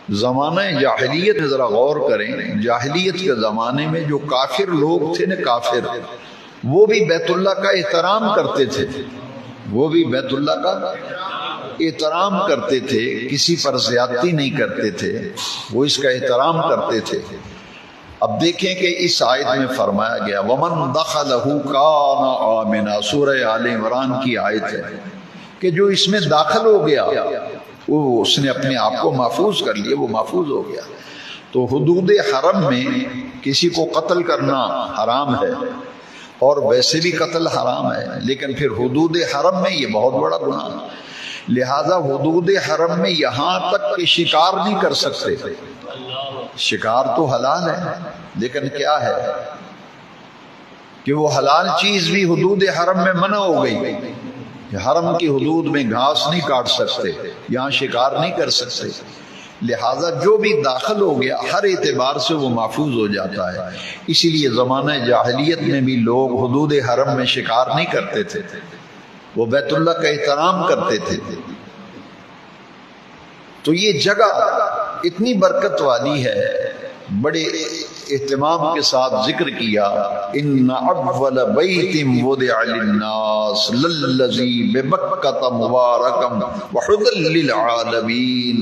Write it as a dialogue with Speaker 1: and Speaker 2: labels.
Speaker 1: زمانہ جاہلیت میں ذرا غور کریں، جاہلیت کے زمانے میں جو کافر لوگ تھے نا، کافر، وہ بھی بیت اللہ کا احترام کرتے تھے، وہ بھی بیت اللہ کا احترام کرتے تھے، کسی پر زیادتی نہیں کرتے تھے، وہ اس کا احترام کرتے تھے۔ اب دیکھیں کہ اس آیت میں فرمایا گیا وَمَن دَخَلَهُ كَانَ آمِنًا، سورہ آل عمران کی آیت ہے کہ جو اس میں داخل ہو گیا وہ اس نے اپنے آپ کو محفوظ کر لیا، وہ محفوظ ہو گیا۔ تو حدود حرم میں کسی کو قتل کرنا حرام ہے، اور ویسے بھی قتل حرام ہے، لیکن پھر حدود حرم میں یہ بہت بڑا گناہ ہے۔ لہذا حدود حرم میں یہاں تک کہ شکار نہیں کر سکتے، شکار تو حلال ہے، لیکن کیا ہے کہ وہ حلال چیز بھی حدود حرم میں منع ہو گئی، حرم کی حدود میں گھاس نہیں کاٹ سکتے، یہاں شکار نہیں کر سکتے، لہذا جو بھی داخل ہو گیا ہر اعتبار سے وہ محفوظ ہو جاتا ہے۔ اسی لیے زمانہ جاہلیت میں بھی لوگ حدود حرم میں شکار نہیں کرتے تھے، وہ بیت اللہ کا احترام کرتے تھے۔ تو یہ جگہ اتنی برکت والی ہے، بڑے اہتمام کے ساتھ ذکر کیا ان اول بیت وضع للناس للذی ببکۃ مبارکا وہدی للعالمین۔